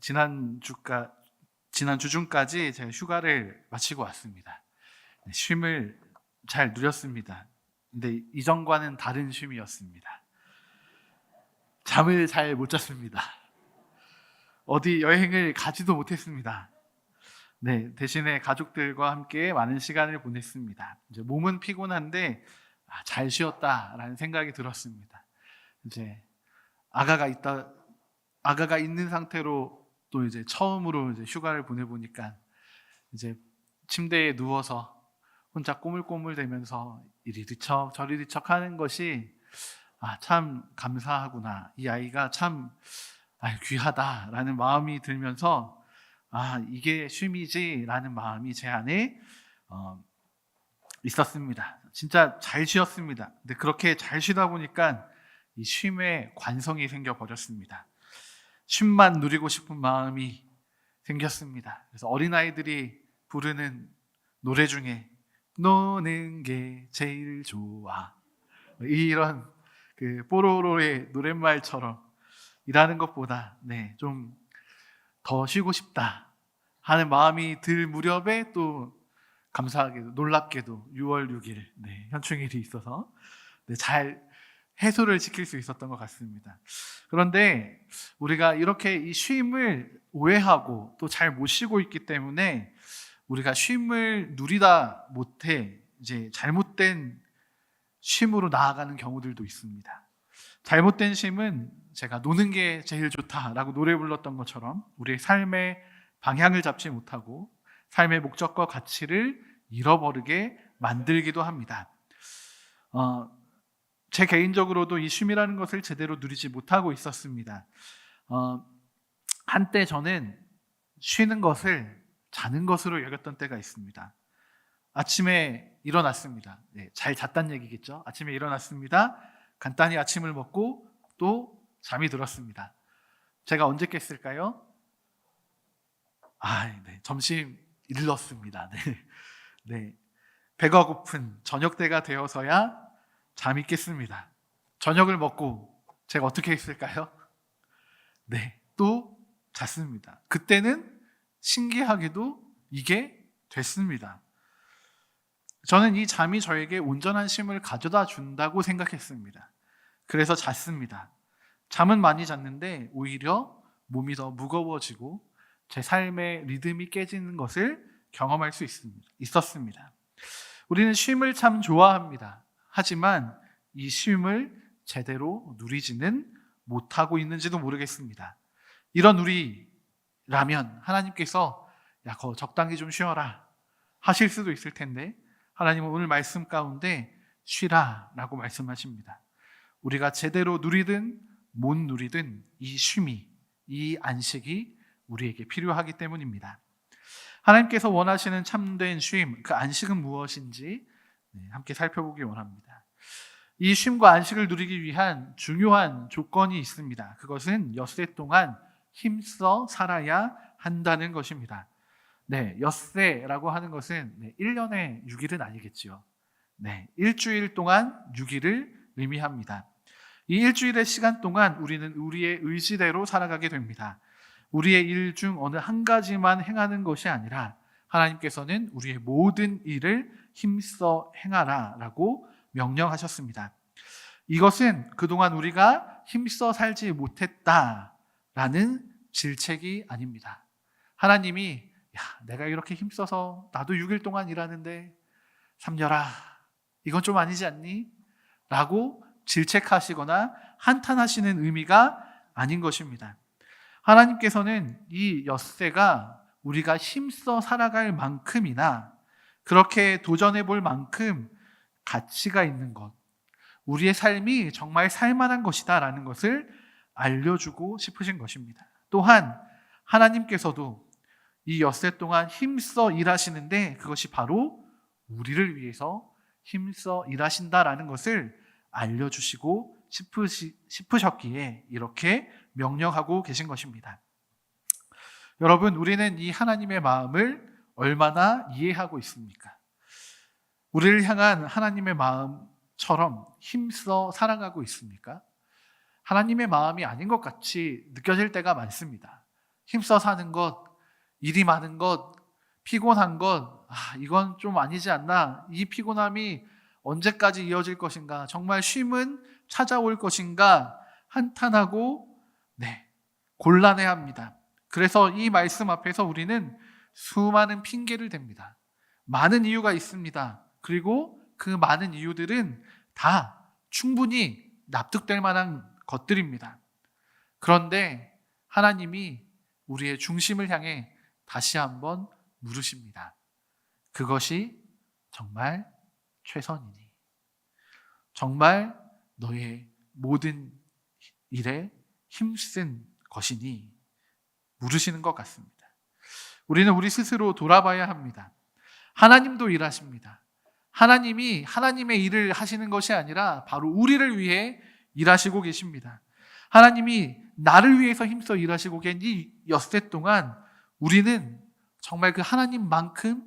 지난 주중까지 제가 휴가를 마치고 왔습니다. 쉼을 잘 누렸습니다. 근데 이전과는 다른 쉼이었습니다. 잠을 잘 못 잤습니다. 어디 여행을 가지도 못했습니다. 대신에 가족들과 함께 많은 시간을 보냈습니다. 이제 몸은 피곤한데 잘 쉬었다라는 생각이 들었습니다. 이제 아가가 있는 상태로 또 이제 처음으로 이제 휴가를 보내보니까 이제 침대에 누워서 혼자 꼬물꼬물대면서 이리 뒤척 저리 뒤척 하는 것이 참 감사하구나. 이 아이가 참 귀하다라는 마음이 들면서 이게 쉼이지라는 마음이 제 안에 있었습니다. 진짜 잘 쉬었습니다. 근데 그렇게 잘 쉬다 보니까 이 쉼에 관성이 생겨버렸습니다. 쉼만 누리고 싶은 마음이 생겼습니다. 그래서 어린아이들이 부르는 노래 중에 노는 게 제일 좋아, 이런 그 뽀로로의 노랫말처럼 일하는 것보다 좀 더 쉬고 싶다 하는 마음이 들 무렵에 또 감사하게도 놀랍게도 6월 6일 현충일이 있어서 잘 해소를 시킬 수 있었던 것 같습니다. 그런데 우리가 이렇게 이 쉼을 오해하고 또 잘 못 쉬고 있기 때문에 우리가 쉼을 누리다 못해 이제 잘못된 쉼으로 나아가는 경우들도 있습니다. 잘못된 쉼은 제가 노는 게 제일 좋다라고 노래 불렀던 것처럼 우리의 삶의 방향을 잡지 못하고 삶의 목적과 가치를 잃어버리게 만들기도 합니다. 제 개인적으로도 이 쉼이라는 것을 제대로 누리지 못하고 있었습니다. 한때 저는 쉬는 것을 자는 것으로 여겼던 때가 있습니다. 아침에 일어났습니다. 잘 잤다는 얘기겠죠. 아침에 일어났습니다. 간단히 아침을 먹고 또 잠이 들었습니다. 제가 언제 깼을까요? 점심 일렀습니다. 배가 고픈 저녁 때가 되어서야 잠이 깼습니다. 저녁을 먹고 제가 어떻게 했을까요? 또 잤습니다. 그때는 신기하게도 이게 됐습니다. 저는 이 잠이 저에게 온전한 쉼을 가져다 준다고 생각했습니다. 그래서 잤습니다. 잠은 많이 잤는데 오히려 몸이 더 무거워지고 제 삶의 리듬이 깨지는 것을 경험할 수 있었습니다. 우리는 쉼을 참 좋아합니다. 하지만 이 쉼을 제대로 누리지는 못하고 있는지도 모르겠습니다. 이런 우리라면 하나님께서 거 적당히 좀 쉬어라 하실 수도 있을 텐데 하나님은 오늘 말씀 가운데 쉬라 라고 말씀하십니다. 우리가 제대로 누리든 못 누리든 이 쉼이, 이 안식이 우리에게 필요하기 때문입니다. 하나님께서 원하시는 참된 쉼, 그 안식은 무엇인지 함께 살펴보기 원합니다. 이 쉼과 안식을 누리기 위한 중요한 조건이 있습니다. 그것은 엿새 동안 힘써 살아야 한다는 것입니다. 엿새라고 하는 것은 1년에 6일은 아니겠지요. 일주일 동안 6일을 의미합니다. 이 일주일의 시간 동안 우리는 우리의 의지대로 살아가게 됩니다. 우리의 일 중 어느 한 가지만 행하는 것이 아니라 하나님께서는 우리의 모든 일을 힘써 행하라 라고 명령하셨습니다. 이것은 그동안 우리가 힘써 살지 못했다라는 질책이 아닙니다. 하나님이 내가 이렇게 힘써서 나도 6일 동안 일하는데 삼녀라 이건 좀 아니지 않니? 라고 질책하시거나 한탄하시는 의미가 아닌 것입니다. 하나님께서는 이 엿새가 우리가 힘써 살아갈 만큼이나 그렇게 도전해 볼 만큼 가치가 있는 것, 우리의 삶이 정말 살만한 것이다 라는 것을 알려주고 싶으신 것입니다. 또한 하나님께서도 이 엿새 동안 힘써 일하시는데 그것이 바로 우리를 위해서 힘써 일하신다라는 것을 알려주시고 싶으셨기에 이렇게 명령하고 계신 것입니다. 여러분, 우리는 이 하나님의 마음을 얼마나 이해하고 있습니까? 우리를 향한 하나님의 마음처럼 힘써 살아가고 있습니까? 하나님의 마음이 아닌 것 같이 느껴질 때가 많습니다. 힘써 사는 것, 일이 많은 것, 피곤한 것, 이건 좀 아니지 않나? 이 피곤함이 언제까지 이어질 것인가? 정말 쉼은 찾아올 것인가? 한탄하고 곤란해합니다. 그래서 이 말씀 앞에서 우리는 수많은 핑계를 댑니다. 많은 이유가 있습니다. 그리고 그 많은 이유들은 다 충분히 납득될 만한 것들입니다. 그런데 하나님이 우리의 중심을 향해 다시 한번 물으십니다. 그것이 정말 최선이니? 정말 너의 모든 일에 힘쓴 것이니? 물으시는 것 같습니다. 우리는 우리 스스로 돌아봐야 합니다. 하나님도 일하십니다. 하나님이 하나님의 일을 하시는 것이 아니라 바로 우리를 위해 일하시고 계십니다. 하나님이 나를 위해서 힘써 일하시고 계신 이 엿새 동안 우리는 정말 그 하나님만큼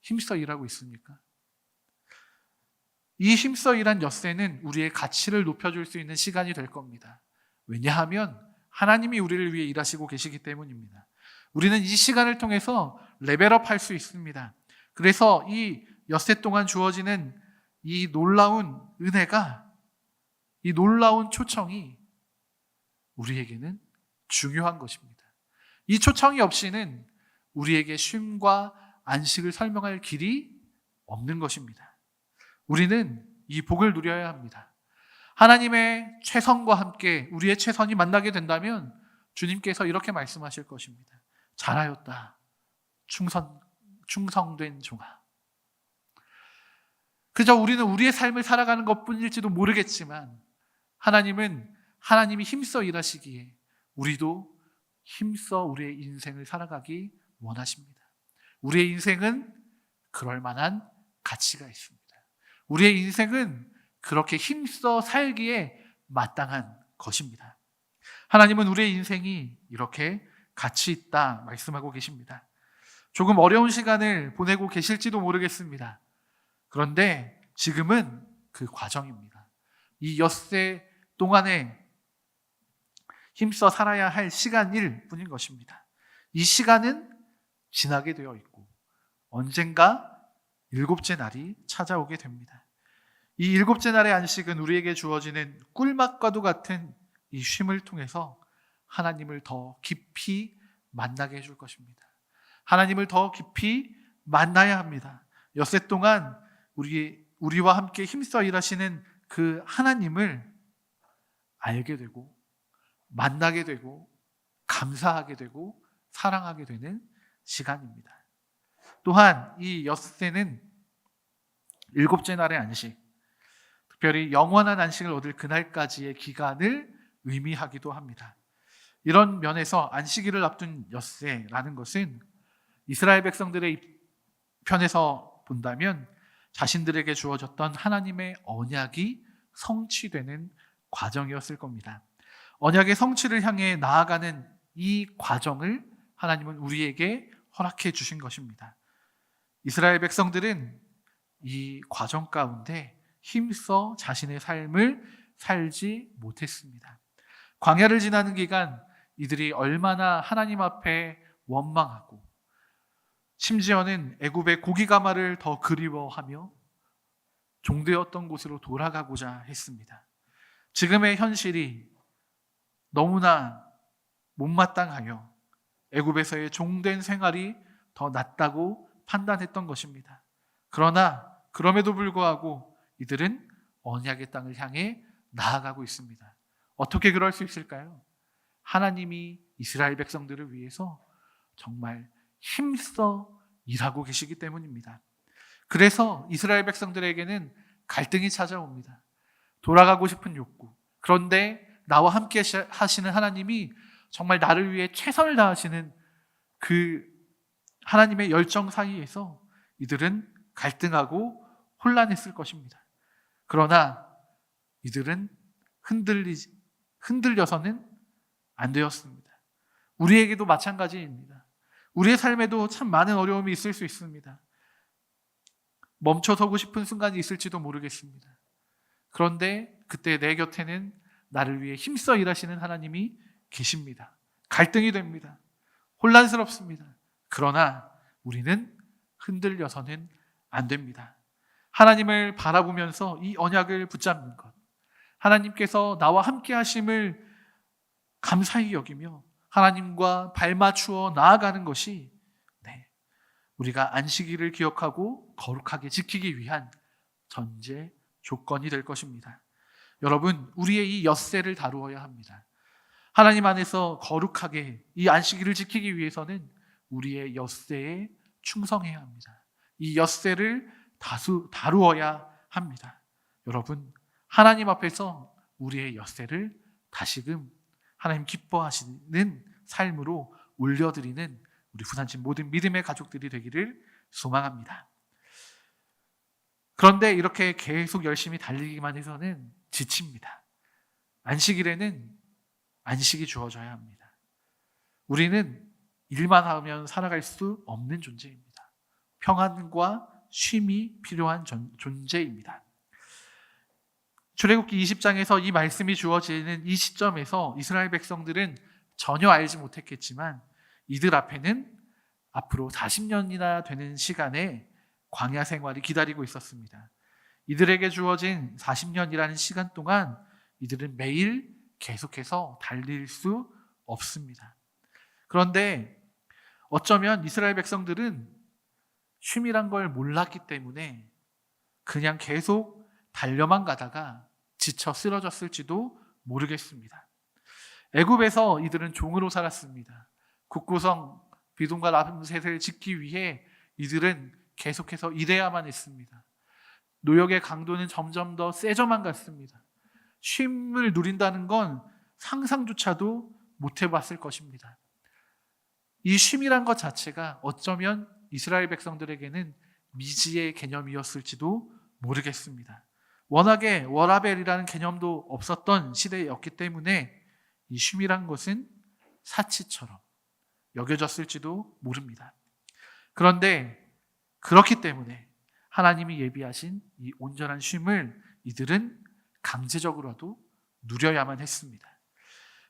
힘써 일하고 있습니까? 이 힘써 일한 엿새는 우리의 가치를 높여줄 수 있는 시간이 될 겁니다. 왜냐하면 하나님이 우리를 위해 일하시고 계시기 때문입니다. 우리는 이 시간을 통해서 레벨업 할 수 있습니다. 그래서 이 엿새 동안 주어지는 이 놀라운 은혜가, 이 놀라운 초청이 우리에게는 중요한 것입니다. 이 초청이 없이는 우리에게 쉼과 안식을 설명할 길이 없는 것입니다. 우리는 이 복을 누려야 합니다. 하나님의 최선과 함께 우리의 최선이 만나게 된다면 주님께서 이렇게 말씀하실 것입니다. 잘하였다. 충성된 종아. 그저 우리는 우리의 삶을 살아가는 것뿐일지도 모르겠지만 하나님이 힘써 일하시기에 우리도 힘써 우리의 인생을 살아가기 원하십니다. 우리의 인생은 그럴 만한 가치가 있습니다. 우리의 인생은 그렇게 힘써 살기에 마땅한 것입니다. 하나님은 우리의 인생이 이렇게 가치 있다 말씀하고 계십니다. 조금 어려운 시간을 보내고 계실지도 모르겠습니다. 그런데 지금은 그 과정입니다. 이 엿새 동안에 힘써 살아야 할 시간일 뿐인 것입니다. 이 시간은 지나게 되어 있고 언젠가 일곱째 날이 찾아오게 됩니다. 이 일곱째 날의 안식은 우리에게 주어지는 꿀맛과도 같은 이 쉼을 통해서 하나님을 더 깊이 만나게 해줄 것입니다. 하나님을 더 깊이 만나야 합니다. 엿새 동안 우리와 함께 힘써 일하시는 그 하나님을 알게 되고 만나게 되고 감사하게 되고 사랑하게 되는 시간입니다. 또한 이 엿새는 일곱째 날의 안식, 특별히 영원한 안식을 얻을 그날까지의 기간을 의미하기도 합니다. 이런 면에서 안식일을 앞둔 엿새라는 것은 이스라엘 백성들의 편에서 본다면 자신들에게 주어졌던 하나님의 언약이 성취되는 과정이었을 겁니다. 언약의 성취를 향해 나아가는 이 과정을 하나님은 우리에게 허락해 주신 것입니다. 이스라엘 백성들은 이 과정 가운데 힘써 자신의 삶을 살지 못했습니다. 광야를 지나는 기간 이들이 얼마나 하나님 앞에 원망하고 심지어는 애굽의 고기가마를 더 그리워하며 종되었던 곳으로 돌아가고자 했습니다. 지금의 현실이 너무나 못마땅하여 애굽에서의 종된 생활이 더 낫다고 판단했던 것입니다. 그러나 그럼에도 불구하고 이들은 언약의 땅을 향해 나아가고 있습니다. 어떻게 그럴 수 있을까요? 하나님이 이스라엘 백성들을 위해서 정말 힘써 일하고 계시기 때문입니다. 그래서 이스라엘 백성들에게는 갈등이 찾아옵니다. 돌아가고 싶은 욕구. 그런데 나와 함께 하시는 하나님이 정말 나를 위해 최선을 다하시는 그 하나님의 열정 사이에서 이들은 갈등하고 혼란했을 것입니다. 그러나 이들은 흔들려서는 안 되었습니다. 우리에게도 마찬가지입니다. 우리의 삶에도 참 많은 어려움이 있을 수 있습니다. 멈춰서고 싶은 순간이 있을지도 모르겠습니다. 그런데 그때 내 곁에는 나를 위해 힘써 일하시는 하나님이 계십니다. 갈등이 됩니다. 혼란스럽습니다. 그러나 우리는 흔들려서는 안 됩니다. 하나님을 바라보면서 이 언약을 붙잡는 것, 하나님께서 나와 함께 하심을 감사히 여기며 하나님과 발맞추어 나아가는 것이 우리가 안식일을 기억하고 거룩하게 지키기 위한 전제 조건이 될 것입니다. 여러분, 우리의 이 엿새를 다루어야 합니다. 하나님 안에서 거룩하게 이 안식일을 지키기 위해서는 우리의 엿새에 충성해야 합니다. 이 엿새를 다루어야 합니다. 여러분, 하나님 앞에서 우리의 엿새를 다시금 하나님 기뻐하시는 삶으로 올려드리는 우리 부산친 모든 믿음의 가족들이 되기를 소망합니다. 그런데 이렇게 계속 열심히 달리기만 해서는 지칩니다. 안식일에는 안식이 주어져야 합니다. 우리는 일만 하면 살아갈 수 없는 존재입니다. 평안과 쉼이 필요한 존재입니다. 출애굽기 20장에서 이 말씀이 주어지는 이 시점에서 이스라엘 백성들은 전혀 알지 못했겠지만 이들 앞에는 앞으로 40년이나 되는 시간의 광야 생활이 기다리고 있었습니다. 이들에게 주어진 40년이라는 시간 동안 이들은 매일 계속해서 달릴 수 없습니다. 그런데 어쩌면 이스라엘 백성들은 쉼이란 걸 몰랐기 때문에 그냥 계속 달려만 가다가 지쳐 쓰러졌을지도 모르겠습니다. 애굽에서 이들은 종으로 살았습니다. 국구성 비돔과 라므셋을 짓기 위해 이들은 계속해서 일해야만 했습니다. 노역의 강도는 점점 더 세져만 갔습니다. 쉼을 누린다는 건 상상조차도 못 해봤을 것입니다. 이 쉼이란 것 자체가 어쩌면 이스라엘 백성들에게는 미지의 개념이었을지도 모르겠습니다. 워낙에 워라벨이라는 개념도 없었던 시대였기 때문에 이 쉼이란 것은 사치처럼 여겨졌을지도 모릅니다. 그런데 그렇기 때문에 하나님이 예비하신 이 온전한 쉼을 이들은 강제적으로라도 누려야만 했습니다.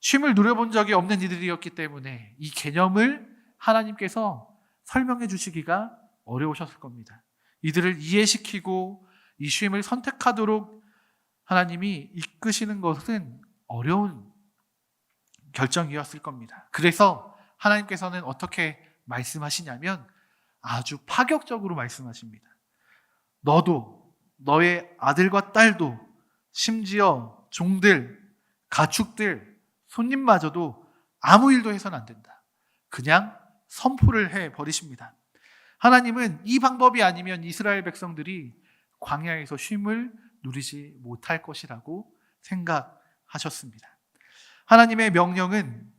쉼을 누려본 적이 없는 이들이었기 때문에 이 개념을 하나님께서 설명해 주시기가 어려우셨을 겁니다. 이들을 이해시키고 이 쉼을 선택하도록 하나님이 이끄시는 것은 어려운 결정이었을 겁니다. 그래서 하나님께서는 어떻게 말씀하시냐면 아주 파격적으로 말씀하십니다. 너도 너의 아들과 딸도 심지어 종들, 가축들, 손님마저도 아무 일도 해서는 안 된다. 그냥 선포를 해버리십니다. 하나님은 이 방법이 아니면 이스라엘 백성들이 광야에서 쉼을 누리지 못할 것이라고 생각하셨습니다. 하나님의 명령은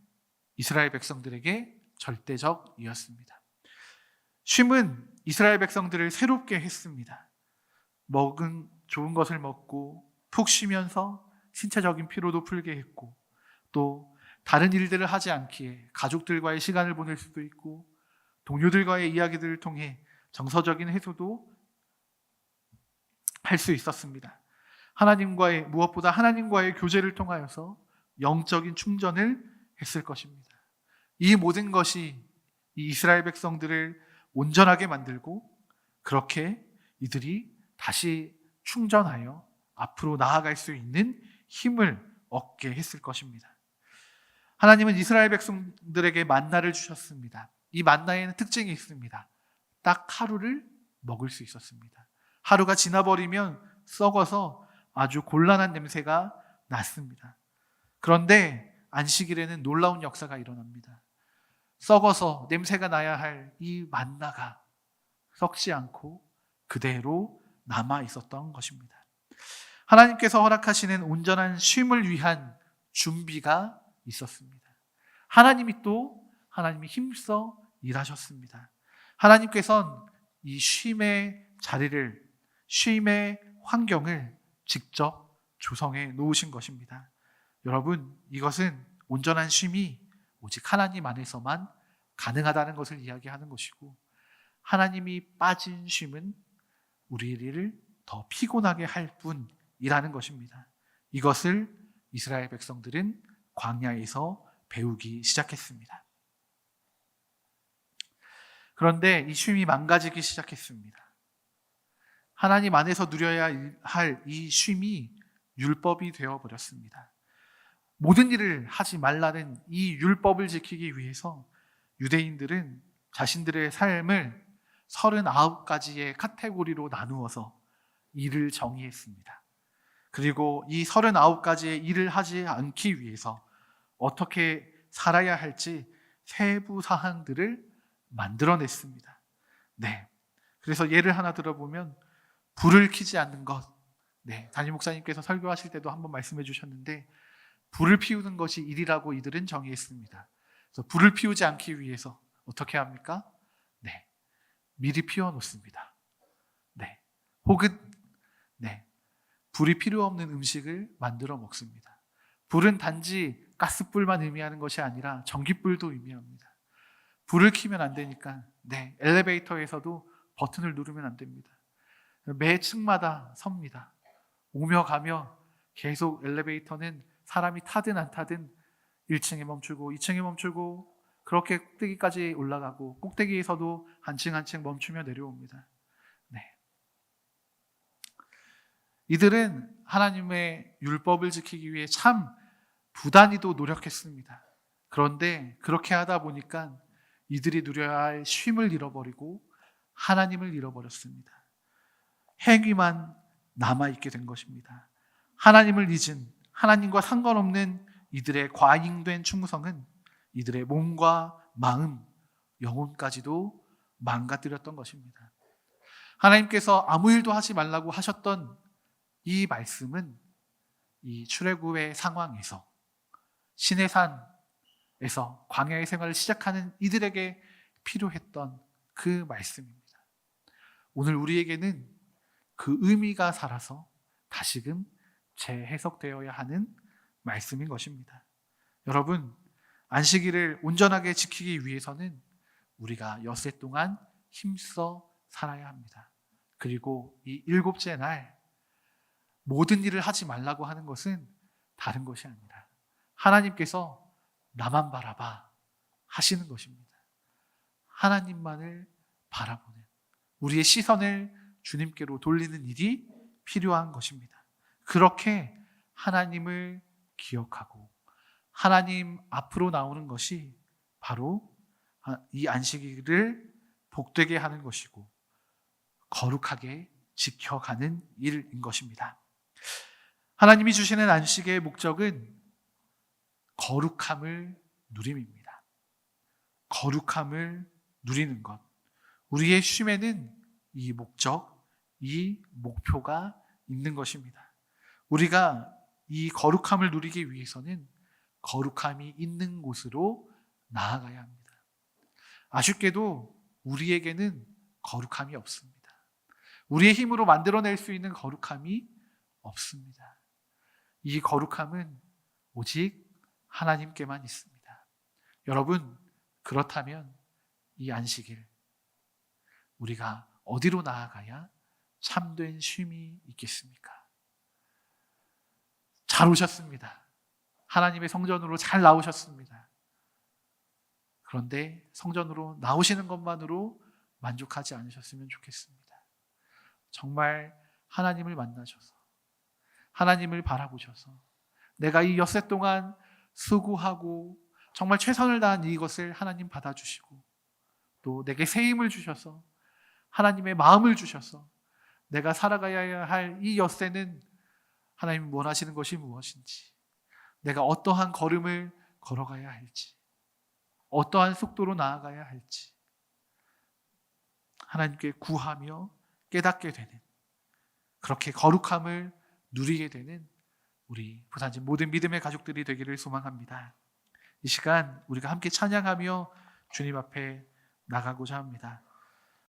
이스라엘 백성들에게 절대적이었습니다. 쉼은 이스라엘 백성들을 새롭게 했습니다. 먹은 좋은 것을 먹고 푹 쉬면서 신체적인 피로도 풀게 했고 또 다른 일들을 하지 않기에 가족들과의 시간을 보낼 수도 있고 동료들과의 이야기들을 통해 정서적인 해소도 할 수 있었습니다. 무엇보다 하나님과의 교제를 통하여서 영적인 충전을 했을 것입니다. 이 모든 것이 이 이스라엘 백성들을 온전하게 만들고 그렇게 이들이 다시 충전하여 앞으로 나아갈 수 있는 힘을 얻게 했을 것입니다. 하나님은 이스라엘 백성들에게 만나를 주셨습니다. 이 만나에는 특징이 있습니다. 딱 하루를 먹을 수 있었습니다. 하루가 지나버리면 썩어서 아주 곤란한 냄새가 났습니다. 그런데 안식일에는 놀라운 역사가 일어납니다. 썩어서 냄새가 나야 할 이 만나가 썩지 않고 그대로 남아 있었던 것입니다. 하나님께서 허락하시는 온전한 쉼을 위한 준비가 있었습니다. 하나님이 힘써 일하셨습니다. 하나님께서는 이 쉼의 자리를, 쉼의 환경을 직접 조성해 놓으신 것입니다. 여러분, 이것은 온전한 쉼이 오직 하나님 안에서만 가능하다는 것을 이야기하는 것이고 하나님이 빠진 쉼은 우리를 더 피곤하게 할 뿐이라는 것입니다. 이것을 이스라엘 백성들은 광야에서 배우기 시작했습니다. 그런데 이 쉼이 망가지기 시작했습니다. 하나님 안에서 누려야 할 이 쉼이 율법이 되어버렸습니다. 모든 일을 하지 말라는 이 율법을 지키기 위해서 유대인들은 자신들의 삶을 39가지의 카테고리로 나누어서 일을 정의했습니다. 그리고 이 39가지의 일을 하지 않기 위해서 어떻게 살아야 할지 세부 사항들을 만들어냈습니다. 네. 그래서 예를 하나 들어보면 불을 켜지 않는 것. 네. 담임 목사님께서 설교하실 때도 한번 말씀해 주셨는데 불을 피우는 것이 일이라고 이들은 정의했습니다. 그래서 불을 피우지 않기 위해서 어떻게 합니까? 네. 미리 피워 놓습니다. 네. 혹은 네. 불이 필요 없는 음식을 만들어 먹습니다. 불은 단지 가스불만 의미하는 것이 아니라 전기불도 의미합니다. 불을 켜면 안 되니까 네. 엘리베이터에서도 버튼을 누르면 안 됩니다. 매 층마다 섭니다. 오며 가며 계속 엘리베이터는 사람이 타든 안 타든 1층에 멈추고 2층에 멈추고 그렇게 꼭대기까지 올라가고 꼭대기에서도 한 층 한 층 멈추며 내려옵니다. 네. 이들은 하나님의 율법을 지키기 위해 참 부단히도 노력했습니다. 그런데 그렇게 하다 보니까 이들이 누려야 할 쉼을 잃어버리고 하나님을 잃어버렸습니다. 행위만 남아있게 된 것입니다. 하나님을 잊은, 하나님과 상관없는 이들의 과잉된 충성은 이들의 몸과 마음, 영혼까지도 망가뜨렸던 것입니다. 하나님께서 아무 일도 하지 말라고 하셨던 이 말씀은 이 출애굽의 상황에서 시내산에서 광야의 생활을 시작하는 이들에게 필요했던 그 말씀입니다. 오늘 우리에게는 그 의미가 살아서 다시금 재해석되어야 하는 말씀인 것입니다. 여러분, 안식일을 온전하게 지키기 위해서는 우리가 엿새 동안 힘써 살아야 합니다. 그리고 이 7째 날 모든 일을 하지 말라고 하는 것은 다른 것이 아니라 하나님께서 나만 바라봐 하시는 것입니다. 하나님만을 바라보는 우리의 시선을 주님께로 돌리는 일이 필요한 것입니다. 그렇게 하나님을 기억하고 하나님 앞으로 나오는 것이 바로 이 안식일을 복되게 하는 것이고 거룩하게 지켜가는 일인 것입니다. 하나님이 주시는 안식의 목적은 거룩함을 누림입니다. 거룩함을 누리는 것. 우리의 쉼에는 이 목적, 이 목표가 있는 것입니다. 우리가 이 거룩함을 누리기 위해서는 거룩함이 있는 곳으로 나아가야 합니다. 아쉽게도 우리에게는 거룩함이 없습니다. 우리의 힘으로 만들어낼 수 있는 거룩함이 없습니다. 이 거룩함은 오직 하나님께만 있습니다. 여러분, 그렇다면 이 안식일 우리가 어디로 나아가야 참된 쉼이 있겠습니까? 잘 오셨습니다. 하나님의 성전으로 잘 나오셨습니다. 그런데 성전으로 나오시는 것만으로 만족하지 않으셨으면 좋겠습니다. 정말 하나님을 만나셔서 하나님을 바라보셔서 내가 이 엿새 동안 수고하고 정말 최선을 다한 이것을 하나님 받아주시고 또 내게 새 힘을 주셔서 하나님의 마음을 주셔서 내가 살아가야 할 이 엿새는 하나님이 원하시는 것이 무엇인지, 내가 어떠한 걸음을 걸어가야 할지, 어떠한 속도로 나아가야 할지 하나님께 구하며 깨닫게 되는, 그렇게 거룩함을 누리게 되는 우리 부산진 모든 믿음의 가족들이 되기를 소망합니다. 이 시간 우리가 함께 찬양하며 주님 앞에 나가고자 합니다.